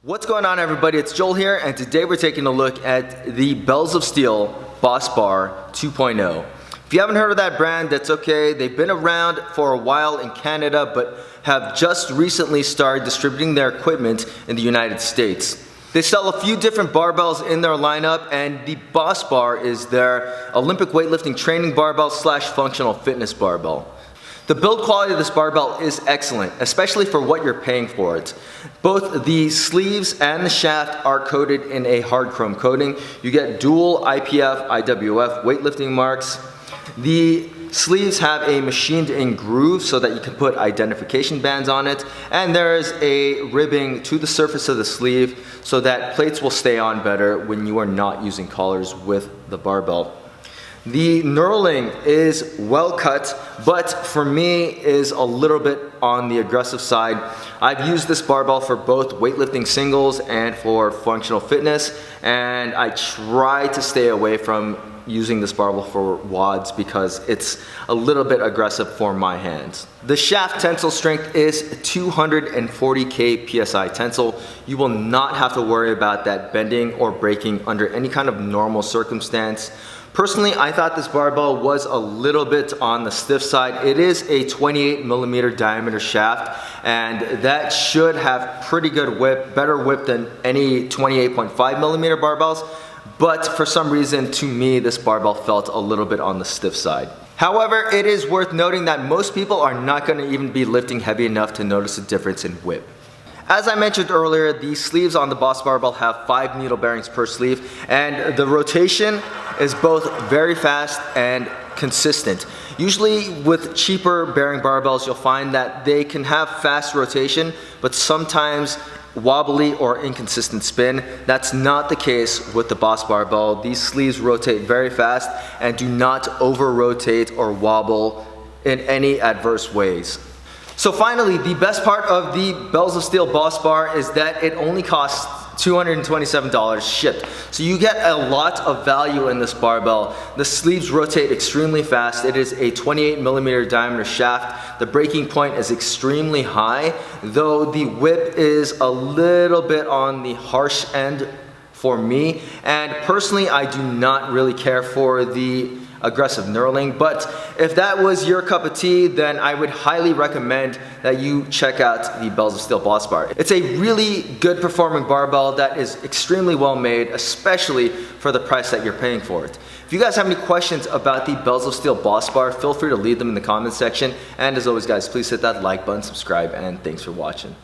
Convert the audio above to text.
What's going on, everybody? It's Joel here, and today we're taking a look at the Bells of Steel B.o.S Bar 2.0. If you haven't heard of that brand, that's okay. They've been around for a while in Canada, but have just recently started distributing their equipment in the United States. They sell a few different barbells in their lineup, and the B.o.S Bar is their Olympic weightlifting training barbell slash functional fitness barbell. The build quality of this barbell is excellent, especially for what you're paying for it. Both the sleeves and the shaft are coated in a hard chrome coating. You get dual IPF, IWF weightlifting marks. The sleeves have a machined in groove so that you can put identification bands on it, and there is a ribbing to the surface of the sleeve so that plates will stay on better when you are not using collars with the barbell. The knurling is well cut, but for me is a little bit on the aggressive side. I've used this barbell for both weightlifting singles and for functional fitness, and I try to stay away from using this barbell for WODs because it's a little bit aggressive for my hands. The shaft tensile strength is 240 psi tensile. You will not have to worry about that bending or breaking under any kind of normal circumstance. Personally, I thought this barbell was a little bit on the stiff side. It is a 28mm diameter shaft, and that should have pretty good whip, better whip than any 28.5mm barbells. But for some reason, to me, this barbell felt a little bit on the stiff side. However, it is worth noting that most people are not going to even be lifting heavy enough to notice a difference in whip. As I mentioned earlier, the sleeves on the B.o.S barbell have 5 needle bearings per sleeve, and the rotation is both very fast and consistent. Usually with cheaper bearing barbells, you'll find that they can have fast rotation, but sometimes wobbly or inconsistent spin. That's not the case with the B.o.S barbell. These sleeves rotate very fast and do not over rotate or wobble in any adverse ways. So finally, the best part of the Bells of Steel B.o.S bar is that it only costs $227 shipped. So you get a lot of value in this barbell. The sleeves rotate extremely fast. It is a 28mm diameter shaft. The breaking point is extremely high, though the whip is a little bit on the harsh end for me. And personally, I do not really care for the aggressive knurling, but if that was your cup of tea, then I would highly recommend that you check out the Bells of Steel B.o.S bar. It's a really good performing barbell that is extremely well made, especially for the price that you're paying for it. If you guys have any questions about the Bells of Steel B.o.S bar, feel free to leave them in the comments section. And as always, guys, please hit that like button, subscribe, and thanks for watching.